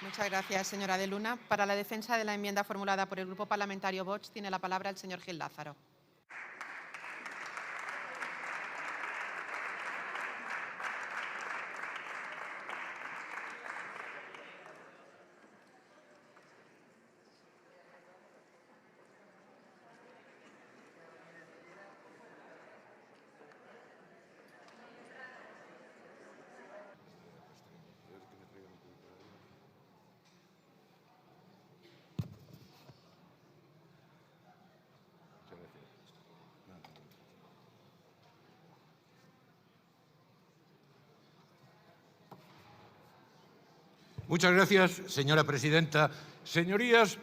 Muchas gracias, señora de Luna. Para la defensa de la enmienda formulada por el Grupo Parlamentario Vox, tiene la palabra el señor Gil Lázaro. Muchas gracias, señora presidenta. Señorías,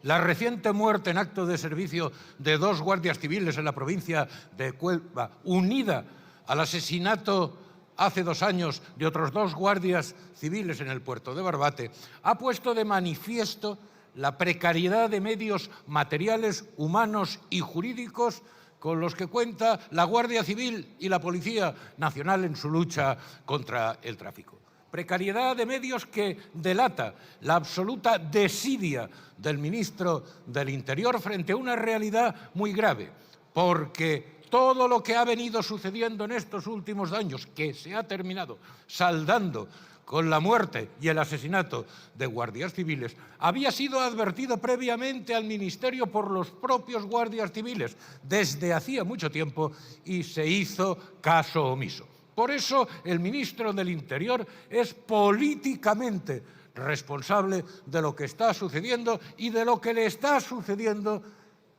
la reciente muerte en acto de servicio de 2 guardias civiles en la provincia de Huelva, unida al asesinato hace 2 años de otros 2 guardias civiles en el puerto de Barbate, ha puesto de manifiesto la precariedad de medios materiales, humanos y jurídicos con los que cuenta la Guardia Civil y la Policía Nacional en su lucha contra el tráfico. Precariedad de medios que delata la absoluta desidia del ministro del Interior frente a una realidad muy grave, porque todo lo que ha venido sucediendo en estos últimos años, que se ha terminado saldando con la muerte y el asesinato de guardias civiles, había sido advertido previamente al Ministerio por los propios guardias civiles desde hacía mucho tiempo y se hizo caso omiso. Por eso el ministro del Interior es políticamente responsable de lo que está sucediendo y de lo que le está sucediendo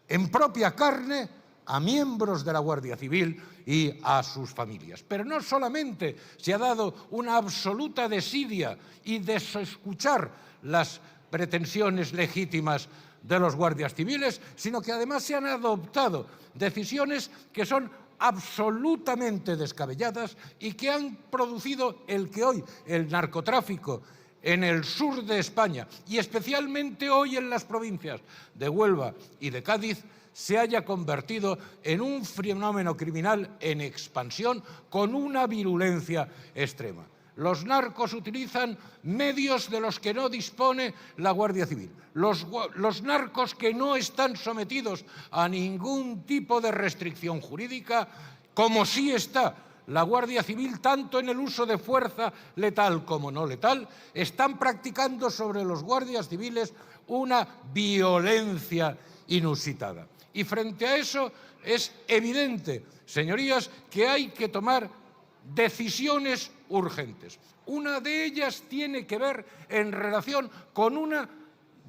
en propia carne a miembros de la Guardia Civil y a sus familias. Pero no solamente se ha dado una absoluta desidia y desescuchar las pretensiones legítimas de los guardias civiles, sino que además se han adoptado decisiones que son absolutamente descabelladas y que han producido el que hoy el narcotráfico en el sur de España y especialmente hoy en las provincias de Huelva y de Cádiz se haya convertido en un fenómeno criminal en expansión con una virulencia extrema. Los narcos utilizan medios de los que no dispone la Guardia Civil. Los narcos que no están sometidos a ningún tipo de restricción jurídica, como sí está la Guardia Civil, tanto en el uso de fuerza letal como no letal, están practicando sobre los guardias civiles una violencia inusitada. Y frente a eso es evidente, señorías, que hay que tomar decisiones urgentes. Una de ellas tiene que ver en relación con una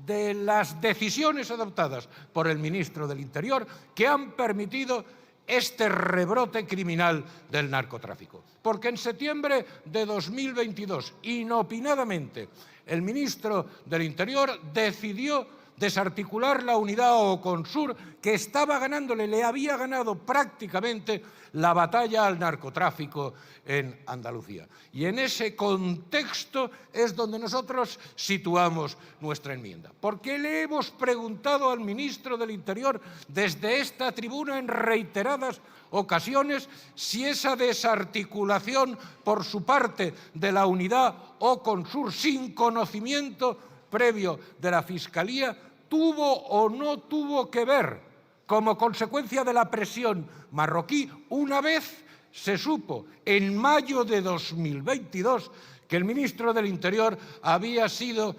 de las decisiones adoptadas por el ministro del Interior que han permitido este rebrote criminal del narcotráfico. Porque en septiembre de 2022, inopinadamente, el ministro del Interior decidió desarticular la unidad Oconsur que estaba ganándole, le había ganado prácticamente la batalla al narcotráfico en Andalucía. Y en ese contexto es donde nosotros situamos nuestra enmienda. Porque le hemos preguntado al ministro del Interior desde esta tribuna en reiteradas ocasiones si esa desarticulación por su parte de la unidad Oconsur sin conocimiento previo de la Fiscalía tuvo o no tuvo que ver como consecuencia de la presión marroquí, una vez se supo en mayo de 2022 que el ministro del Interior había sido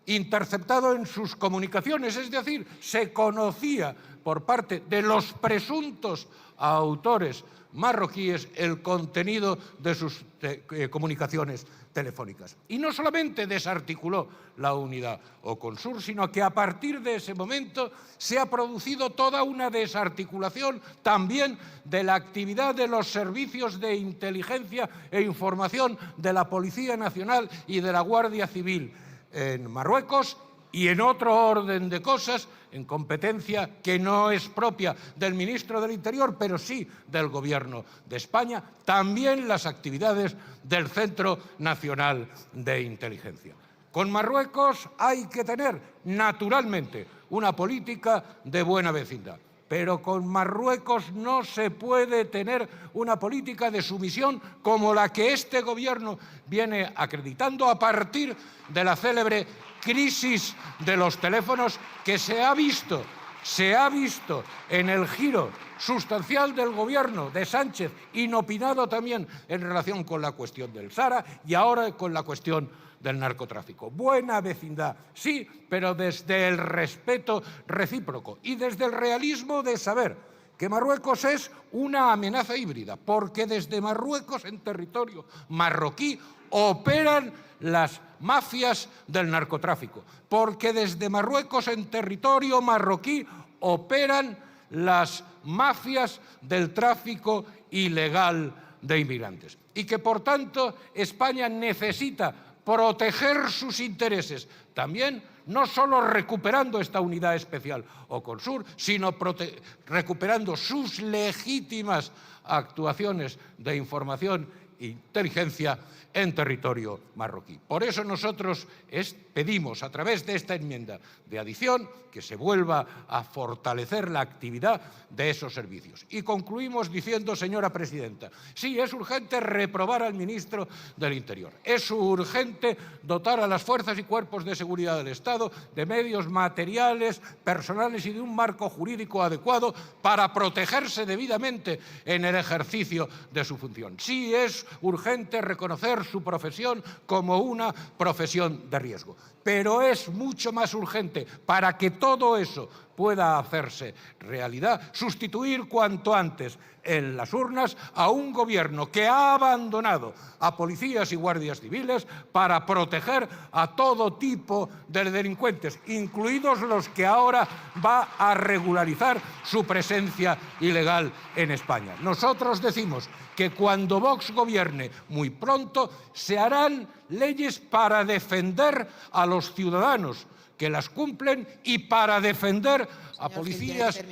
interceptado en sus comunicaciones, es decir, se conocía por parte de los presuntos autores marroquíes el contenido de sus comunicaciones telefónicas. Y no solamente desarticuló la unidad Oconsur, sino que a partir de ese momento se ha producido toda una desarticulación también de la actividad de los servicios de inteligencia e información de la Policía Nacional y de la Guardia Civil en Marruecos y en otro orden de cosas, en competencia que no es propia del ministro del Interior, pero sí del Gobierno de España, también las actividades del Centro Nacional de Inteligencia. Con Marruecos hay que tener, naturalmente, una política de buena vecindad. pero con Marruecos no se puede tener una política de sumisión como la que este Gobierno viene acreditando a partir de la célebre crisis de los teléfonos que se ha visto en el giro sustancial del Gobierno de Sánchez, inopinado también en relación con la cuestión del Sahara y ahora con la cuestión del narcotráfico. Buena vecindad, sí, pero desde el respeto recíproco y desde el realismo de saber que Marruecos es una amenaza híbrida, porque desde Marruecos, en territorio marroquí, operan las mafias del narcotráfico, porque desde Marruecos, en territorio marroquí, operan las mafias del tráfico ilegal de inmigrantes. Y que, por tanto, España necesita proteger sus intereses, también no solo recuperando esta unidad especial OCONSUR, sino recuperando sus legítimas actuaciones de información e inteligencia en territorio marroquí. Por eso nosotros pedimos, a través de esta enmienda de adición, que se vuelva a fortalecer la actividad de esos servicios. Y concluimos diciendo, señora presidenta, sí, es urgente reprobar al ministro del Interior. Es urgente dotar a las fuerzas y cuerpos de seguridad del Estado de medios materiales, personales y de un marco jurídico adecuado para protegerse debidamente en el ejercicio de su función. Sí, es urgente reconocer su profesión como una profesión de riesgo. Pero es mucho más urgente, para que todo eso pueda hacerse realidad, sustituir cuanto antes en las urnas a un Gobierno que ha abandonado a policías y guardias civiles para proteger a todo tipo de delincuentes, incluidos los que ahora va a regularizar su presencia ilegal en España. Nosotros decimos que cuando Vox gobierne muy pronto se harán leyes para defender a los ciudadanos que las cumplen y para defender a policías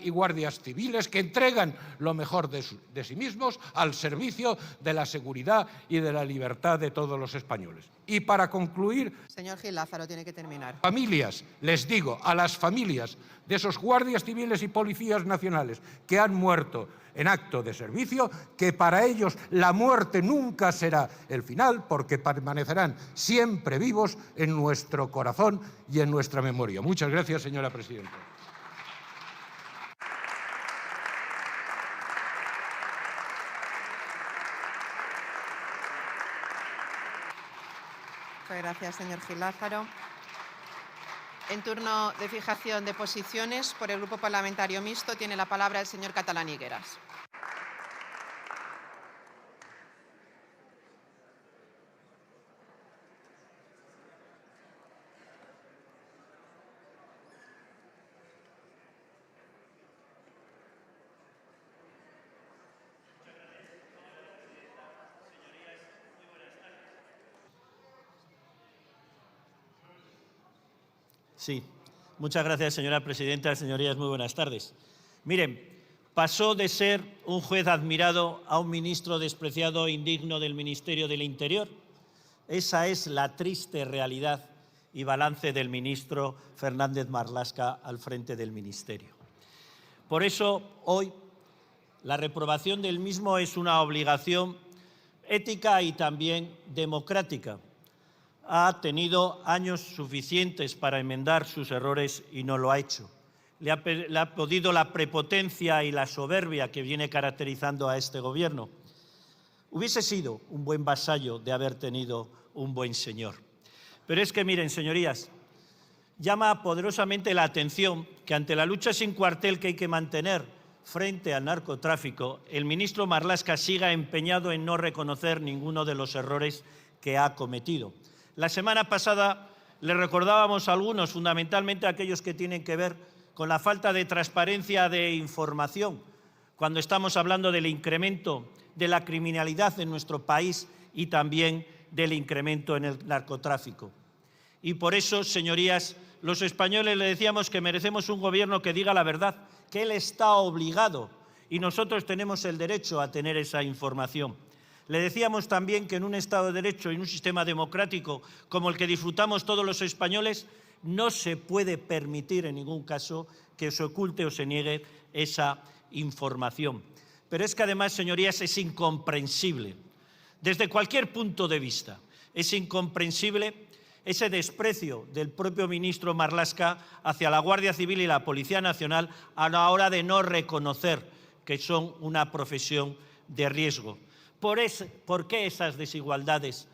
y guardias civiles que entregan lo mejor de sí mismos al servicio de la seguridad y de la libertad de todos los españoles. Y para concluir, señor Gil Lázaro, tiene que terminar. Familias, les digo, a las familias de esos guardias civiles y policías nacionales que han muerto en acto de servicio, que para ellos la muerte nunca será el final, porque permanecerán siempre vivos en nuestro corazón y en nuestra memoria. Muchas gracias, señora presidenta. Muchas gracias, señor Gil Lázaro. En turno de fijación de posiciones, por el Grupo Parlamentario Mixto, tiene la palabra el señor Catalán Higueras. Sí, muchas gracias, señora presidenta. Señorías, muy buenas tardes. Miren, pasó de ser un juez admirado a un ministro despreciado e indigno del Ministerio del Interior. Esa es la triste realidad y balance del ministro Fernández Marlaska al frente del Ministerio. Por eso, hoy, la reprobación del mismo es una obligación ética y también democrática. Ha tenido años suficientes para enmendar sus errores y no lo ha hecho. Le ha podido la prepotencia y la soberbia que viene caracterizando a este Gobierno. Hubiese sido un buen vasallo de haber tenido un buen señor. Pero es que, miren, señorías, llama poderosamente la atención que ante la lucha sin cuartel que hay que mantener frente al narcotráfico, el ministro Marlaska siga empeñado en no reconocer ninguno de los errores que ha cometido. La semana pasada le recordábamos a algunos, fundamentalmente a aquellos que tienen que ver con la falta de transparencia de información, cuando estamos hablando del incremento de la criminalidad en nuestro país y también del incremento en el narcotráfico. Y por eso, señorías, los españoles le decíamos que merecemos un Gobierno que diga la verdad, que él está obligado y nosotros tenemos el derecho a tener esa información. Le decíamos también que en un Estado de Derecho y en un sistema democrático como el que disfrutamos todos los españoles, No se puede permitir en ningún caso que se oculte o se niegue esa información. Pero es que además, señorías, es incomprensible, desde cualquier punto de vista, es incomprensible ese desprecio del propio ministro Marlaska hacia la Guardia Civil y la Policía Nacional a la hora de no reconocer que son una profesión de riesgo. ¿Por qué esas desigualdades?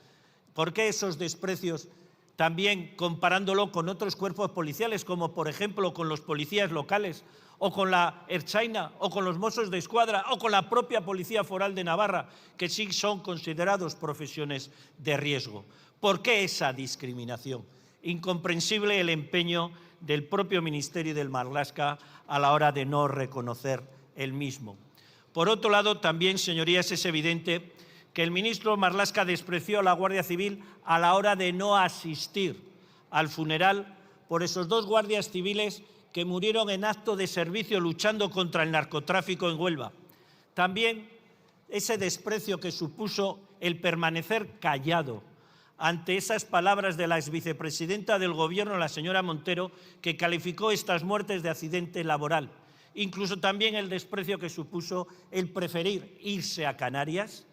¿Por qué esos desprecios? También comparándolo con otros cuerpos policiales, como por ejemplo con los policías locales, o con la Ertzaina, o con los Mossos de Escuadra, o con la propia Policía Foral de Navarra, que sí son considerados profesiones de riesgo. ¿Por qué esa discriminación? Incomprensible el empeño del propio Ministerio y del Marlaska a la hora de no reconocer el mismo. Por otro lado, también, señorías, es evidente que el ministro Marlaska despreció a la Guardia Civil a la hora de no asistir al funeral por esos 2 guardias civiles que murieron en acto de servicio luchando contra el narcotráfico en Huelva. También ese desprecio que supuso el permanecer callado ante esas palabras de la exvicepresidenta del Gobierno, la señora Montero, que calificó estas muertes de accidente laboral. Incluso también el desprecio que supuso el preferir irse a Canarias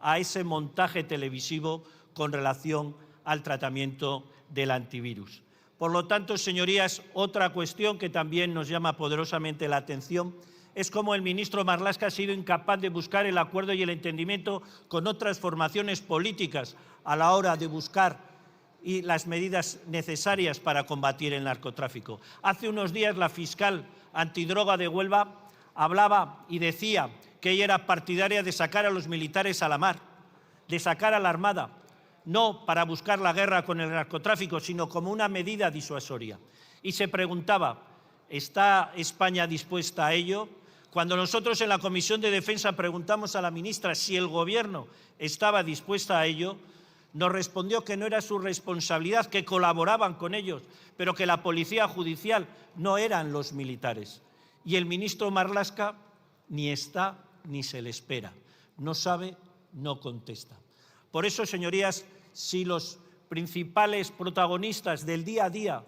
a ese montaje televisivo con relación al tratamiento del antivirus. Por lo tanto, señorías, otra cuestión que también nos llama poderosamente la atención es cómo el ministro Marlaska ha sido incapaz de buscar el acuerdo y el entendimiento con otras formaciones políticas a la hora de buscar las medidas necesarias para combatir el narcotráfico. Hace unos días la fiscal antidroga de Huelva hablaba y decía que ella era partidaria de sacar a los militares a la mar, de sacar a la Armada, no para buscar la guerra con el narcotráfico, sino como una medida disuasoria. Y se preguntaba, ¿está España dispuesta a ello? Cuando nosotros en la Comisión de Defensa preguntamos a la ministra si el Gobierno estaba dispuesta a ello, nos respondió que no era su responsabilidad, que colaboraban con ellos, pero que la Policía Judicial no eran los militares. Y el ministro Marlaska ni está ni se le espera. No sabe, no contesta. Por eso, señorías, si los principales protagonistas del día a día,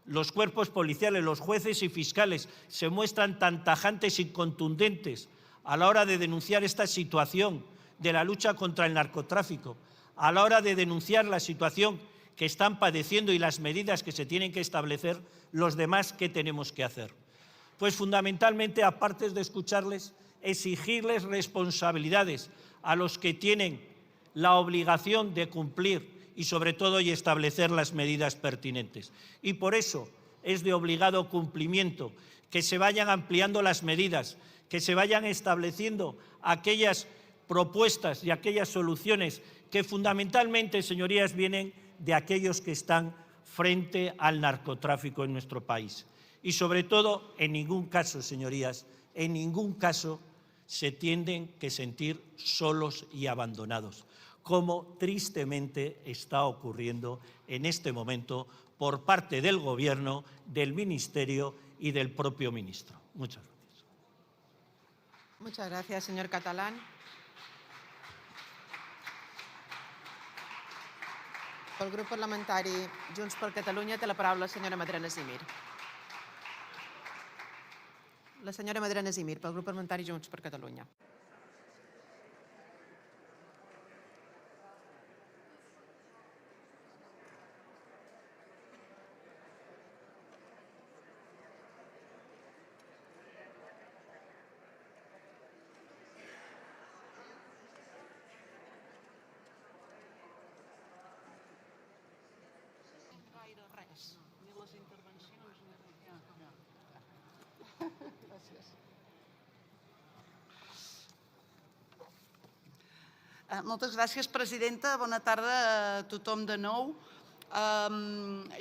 los cuerpos policiales, los jueces y fiscales, se muestran tan tajantes y contundentes a la hora de denunciar esta situación de la lucha contra el narcotráfico, a la hora de denunciar la situación que están padeciendo y las medidas que se tienen que establecer, los demás, ¿qué tenemos que hacer? Pues fundamentalmente, aparte de escucharles, exigirles responsabilidades a los que tienen la obligación de cumplir y, sobre todo, y establecer las medidas pertinentes. Y por eso es de obligado cumplimiento que se vayan ampliando las medidas, que se vayan estableciendo aquellas propuestas y aquellas soluciones que fundamentalmente, señorías, vienen de aquellos que están frente al narcotráfico en nuestro país. Y sobre todo, en ningún caso, señorías, en ningún caso se tienen que sentir solos y abandonados, como tristemente está ocurriendo en este momento por parte del Gobierno, del Ministerio y del propio ministro. Muchas gracias. Muchas gracias, señor Catalán. Pel grup parlamentari Junts per Catalunya té la paraula la senyora Madrena Zimir. La senyora Madrena Zimir, pel grup parlamentari Junts per Catalunya. Moltes gràcies, presidenta. Bona tarda a tothom de nou.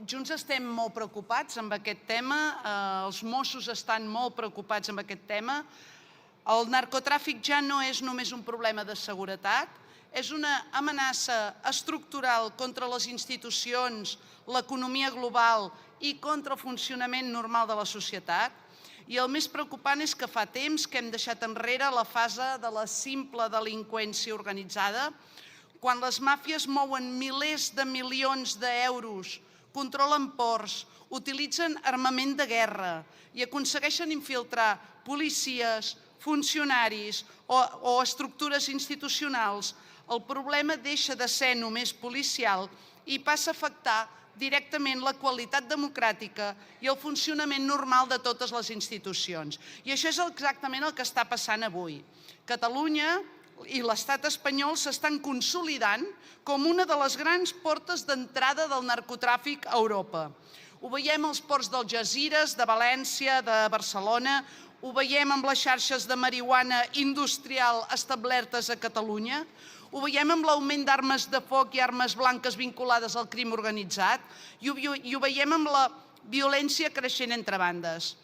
Junts estem molt preocupats amb aquest tema, els Mossos estan molt preocupats amb aquest tema. El narcotràfic ja no és només un problema de seguretat, és una amenaça estructural contra les institucions, l'economia global i contra el funcionament normal de la societat. I el més preocupant és que fa temps que hem deixat enrere la fase de la simple delinqüència organitzada, quan les màfies mouen milers de milions d'euros controlen ports, utilitzen armament de guerra i aconsegueixen infiltrar policies, funcionaris o estructures institucionals, el problema deixa de ser només policial i passa a afectar directament la qualitat democràtica i el funcionament normal de totes les institucions. I això és exactament el que està passant avui. Catalunya i l'estat espanyol s'estan consolidant com una de les grans portes d'entrada del narcotràfic a Europa. Ho veiem als ports d'Algesires, de València, de Barcelona, ho veiem amb les xarxes de marihuana industrial establertes a Catalunya, ho veiem amb l'augment d'armes de foc i armes blanques vinculades al crim organitzat i ho veiem amb la violència creixent entre bandes.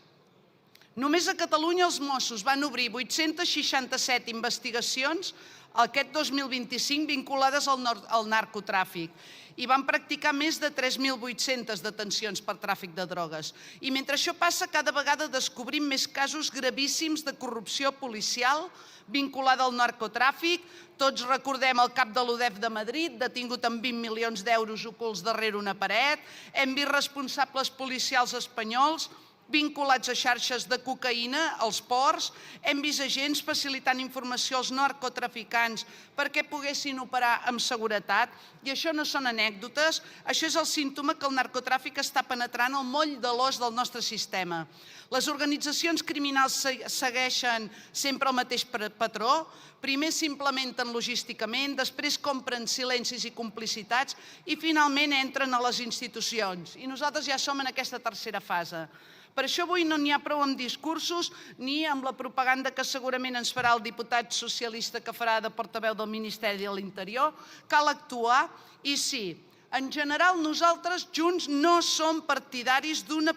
Només a Catalunya els Mossos van obrir 867 investigacions aquest 2025 vinculades al narcotràfic i van practicar més de 3.800 detencions per tràfic de drogues. I mentre això passa, cada vegada descobrim més casos gravíssims de corrupció policial vinculada al narcotràfic. Tots recordem el cap de l'UDEF de Madrid, detingut amb 20 milions d'euros ocults darrere una paret. Hem vist responsables policials espanyols vinculats a xarxes de cocaïna als ports. Hem vist agents facilitant informació als narcotraficants perquè poguessin operar amb seguretat. I això no són anècdotes, això és el símptoma que el narcotràfic està penetrant al moll de l'os del nostre sistema. Les organitzacions criminals segueixen sempre el mateix patró. Primer s'implementen logísticament, després compren silencis i complicitats i finalment entren a les institucions. I nosaltres ja som en aquesta tercera fase. Per això avui no n'hi ha prou amb discursos ni amb la propaganda que segurament ens farà el diputat socialista que farà de portaveu del Ministeri de l'Interior. Cal actuar i sí, en general nosaltres junts no som partidaris d'una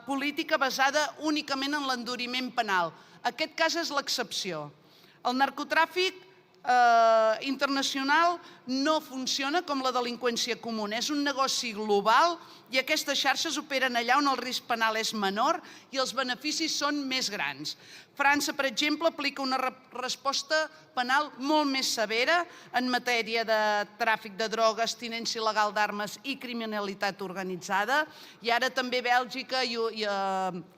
política basada únicament en l'enduriment penal. Aquest cas és l'excepció. El narcotràfic internacional no funciona com la delinqüència comuna. És un negoci global i aquestes xarxes operen allà on el risc penal és menor i els beneficis són més grans. França, per exemple, aplica una resposta penal molt més severa en matèria de tràfic de drogues, tinença il·legal d'armes i criminalitat organitzada. I ara també Bèlgica i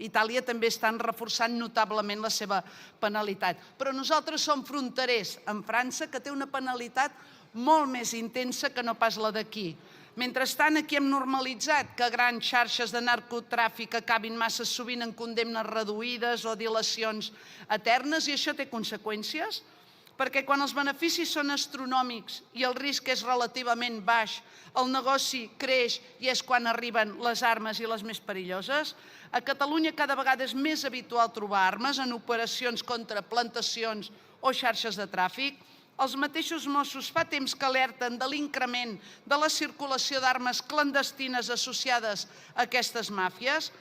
Itàlia també estan reforçant notablement la seva penalitat. Però nosaltres som fronterers amb França, que té una penalitat molt més intensa que no pas la d'aquí. Mentrestant, aquí hem normalitzat que grans xarxes de narcotràfic acabin massa sovint en condemnes reduïdes o dilacions eternes i això té conseqüències, perquè quan els beneficis són astronòmics i el risc és relativament baix, el negoci creix i és quan arriben les armes i les més perilloses. A Catalunya cada vegada és més habitual trobar armes en operacions contra plantacions o xarxes de tràfic. Els mateixos Mossos fa temps que alerten de l'increment de la circulació d'armes clandestines associades a aquestes màfies.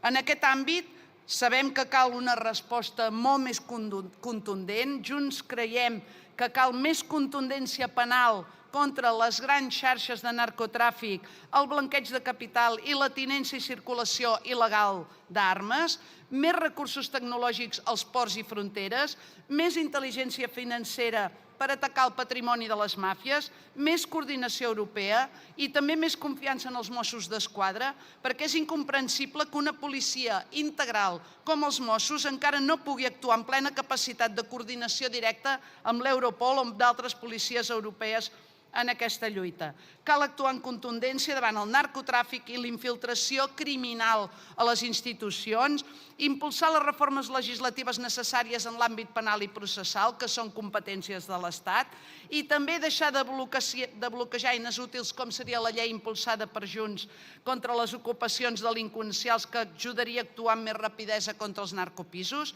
En aquest àmbit, sabem que cal una resposta molt més contundent. Junts creiem que cal més contundència penal contra les grans xarxes de narcotràfic, el blanqueig de capital i la tinença i circulació il·legal d'armes, més recursos tecnològics als ports i fronteres, més intel·ligència financera per atacar el patrimoni de les màfies, més coordinació europea i també més confiança en els Mossos d'Esquadra, perquè és incomprensible que una policia integral com els Mossos encara no pugui actuar amb plena capacitat de coordinació directa amb l'Europol o amb d'altres policies europees en aquesta lluita. Cal actuar en contundència davant el narcotràfic i la infiltració criminal a les institucions, impulsar les reformes legislatives necessàries en l'àmbit penal i processal, que són competències de l'Estat, i també deixar de bloquejar eines útils com seria la llei impulsada per Junts contra les ocupacions delinqüencials que ajudaria a actuar amb més rapidesa contra els narcopisos.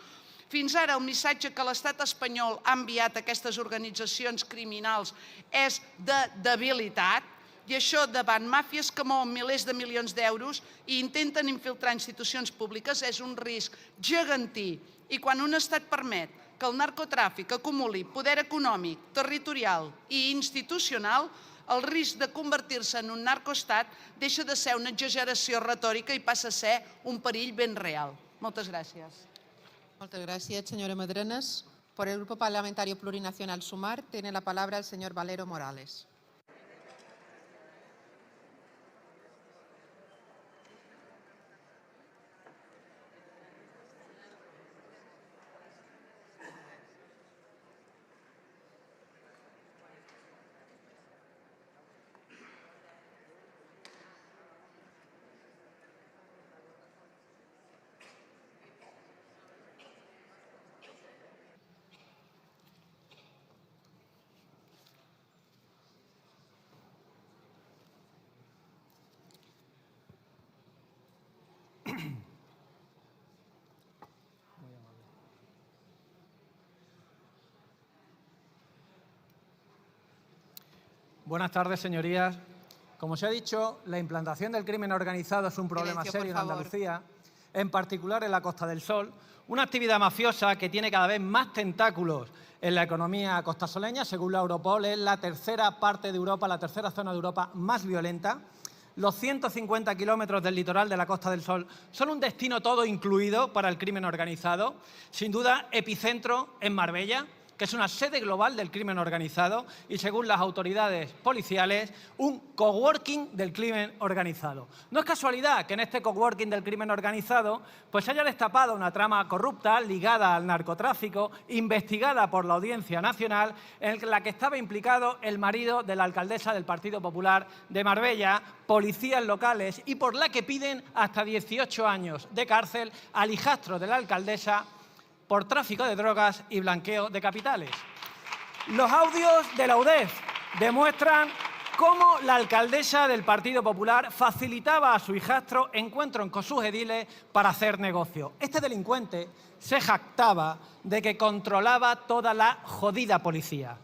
Fins ara, el missatge que l'estat espanyol ha enviat a aquestes organitzacions criminals és de debilitat, i això davant màfies que mouen milers de milions d'euros i intenten infiltrar institucions públiques és un risc gegantí. I quan un estat permet que el narcotràfic acumuli poder econòmic, territorial i institucional, el risc de convertir-se en un narcoestat deixa de ser una exageració retòrica i passa a ser un perill ben real. Moltes gràcies. Muchas gracias, señora Madrenas. Por el Grupo Parlamentario Plurinacional Sumar tiene la palabra el señor Valero Morales. Buenas tardes, señorías. Como se ha dicho, la implantación del crimen organizado es un problema Silencio, serio en por favor. Andalucía, en particular en la Costa del Sol, una actividad mafiosa que tiene cada vez más tentáculos en la economía costasoleña. Según la Europol, es la tercera parte de Europa, la tercera zona de Europa más violenta. Los 150 kilómetros del litoral de la Costa del Sol son un destino todo incluido para el crimen organizado. Sin duda, epicentro en Marbella, que es una sede global del crimen organizado y, según las autoridades policiales, un coworking del crimen organizado. No es casualidad que en este coworking del crimen organizado pues haya destapado una trama corrupta ligada al narcotráfico, investigada por la Audiencia Nacional, en la que estaba implicado el marido de la alcaldesa del Partido Popular de Marbella, policías locales, y por la que piden hasta 18 años de cárcel al hijastro de la alcaldesa por tráfico de drogas y blanqueo de capitales. Los audios de la UDEF demuestran cómo la alcaldesa del Partido Popular facilitaba a su hijastro encuentros con sus ediles para hacer negocio. Este delincuente se jactaba de que controlaba toda la jodida policía.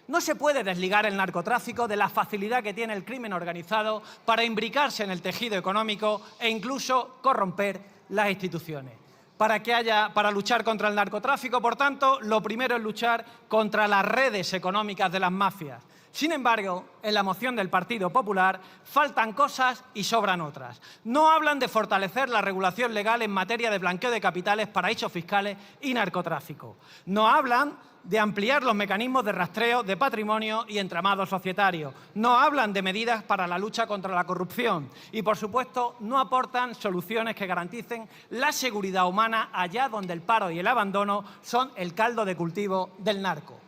No se puede desligar el narcotráfico de la facilidad que tiene el crimen organizado para imbricarse en el tejido económico e incluso corromper las instituciones. Para luchar contra el narcotráfico, por tanto, lo primero es luchar contra las redes económicas de las mafias. Sin embargo, en la moción del Partido Popular faltan cosas y sobran otras. No hablan de fortalecer la regulación legal en materia de blanqueo de capitales, paraísos fiscales y narcotráfico. No hablan de ampliar los mecanismos de rastreo de patrimonio y entramado societario. No hablan de medidas para la lucha contra la corrupción y, por supuesto, no aportan soluciones que garanticen la seguridad humana allá donde el paro y el abandono son el caldo de cultivo del narco.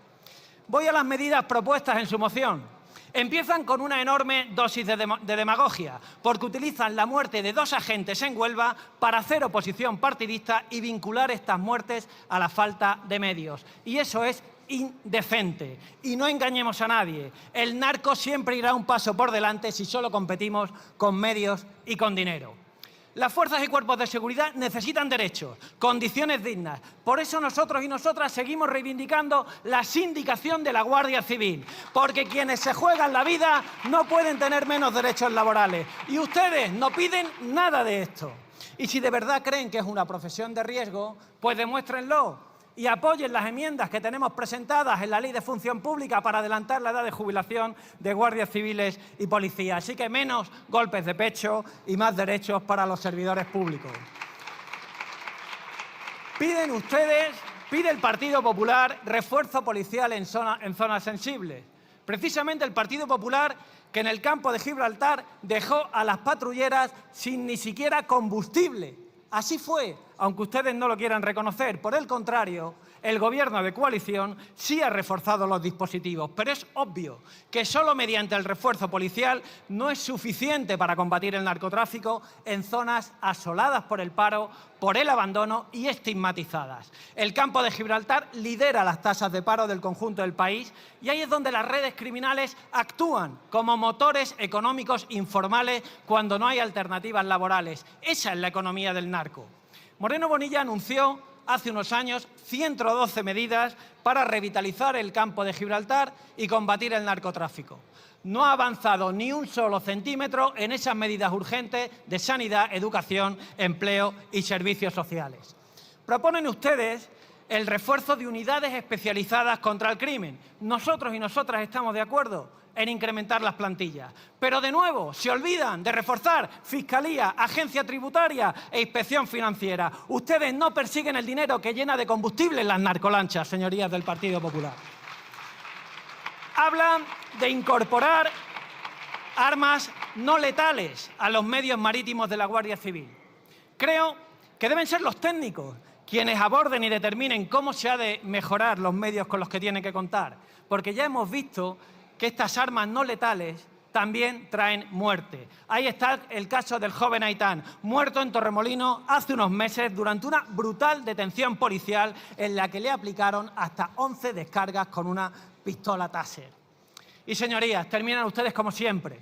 Voy a las medidas propuestas en su moción. Empiezan con una enorme dosis de demagogia, porque utilizan la muerte de 2 agentes en Huelva para hacer oposición partidista y vincular estas muertes a la falta de medios. Y eso es indecente. Y no engañemos a nadie. El narco siempre irá un paso por delante si solo competimos con medios y con dinero. Las fuerzas y cuerpos de seguridad necesitan derechos, condiciones dignas. Por eso nosotros y nosotras seguimos reivindicando la sindicación de la Guardia Civil, porque quienes se juegan la vida no pueden tener menos derechos laborales. Y ustedes no piden nada de esto. Y si de verdad creen que es una profesión de riesgo, pues demuéstrenlo y apoyen las enmiendas que tenemos presentadas en la Ley de Función Pública para adelantar la edad de jubilación de guardias civiles y policías. Así que menos golpes de pecho y más derechos para los servidores públicos. Pide el Partido Popular refuerzo policial en zonas sensibles. Precisamente el Partido Popular, que en el campo de Gibraltar dejó a las patrulleras sin ni siquiera combustible. Así fue, aunque ustedes no lo quieran reconocer. Por el contrario, el Gobierno de coalición sí ha reforzado los dispositivos, pero es obvio que solo mediante el refuerzo policial no es suficiente para combatir el narcotráfico en zonas asoladas por el paro, por el abandono y estigmatizadas. El campo de Gibraltar lidera las tasas de paro del conjunto del país y ahí es donde las redes criminales actúan como motores económicos informales cuando no hay alternativas laborales. Esa es la economía del narco. Moreno Bonilla anunció hace unos años 112 medidas para revitalizar el campo de Gibraltar y combatir el narcotráfico. No ha avanzado ni un solo centímetro en esas medidas urgentes de sanidad, educación, empleo y servicios sociales. Proponen ustedes el refuerzo de unidades especializadas contra el crimen. Nosotros y nosotras estamos de acuerdo en incrementar las plantillas. Pero, de nuevo, se olvidan de reforzar Fiscalía, Agencia Tributaria e Inspección Financiera. Ustedes no persiguen el dinero que llena de combustible las narcolanchas, señorías del Partido Popular. Hablan de incorporar armas no letales a los medios marítimos de la Guardia Civil. Creo que deben ser los técnicos quienes aborden y determinen cómo se ha de mejorar los medios con los que tienen que contar, porque ya hemos visto que estas armas no letales también traen muerte. Ahí está el caso del joven Aitán, muerto en Torremolinos hace unos meses durante una brutal detención policial en la que le aplicaron hasta 11 descargas con una pistola Taser. Y, señorías, terminan ustedes como siempre,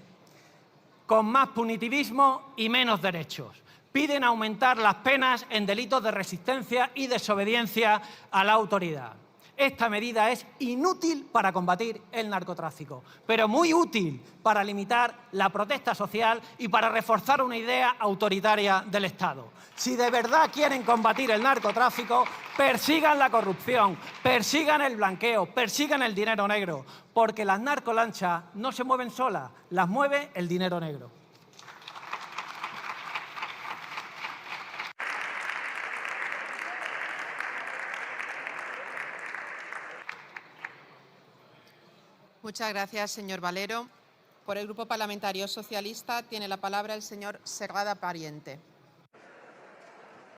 con más punitivismo y menos derechos. Piden aumentar las penas en delitos de resistencia y desobediencia a la autoridad. Esta medida es inútil para combatir el narcotráfico, pero muy útil para limitar la protesta social y para reforzar una idea autoritaria del Estado. Si de verdad quieren combatir el narcotráfico, persigan la corrupción, persigan el blanqueo, persigan el dinero negro, porque las narcolanchas no se mueven solas, las mueve el dinero negro. Muchas gracias, señor Valero. Por el Grupo Parlamentario Socialista tiene la palabra el señor Serrada Pariente.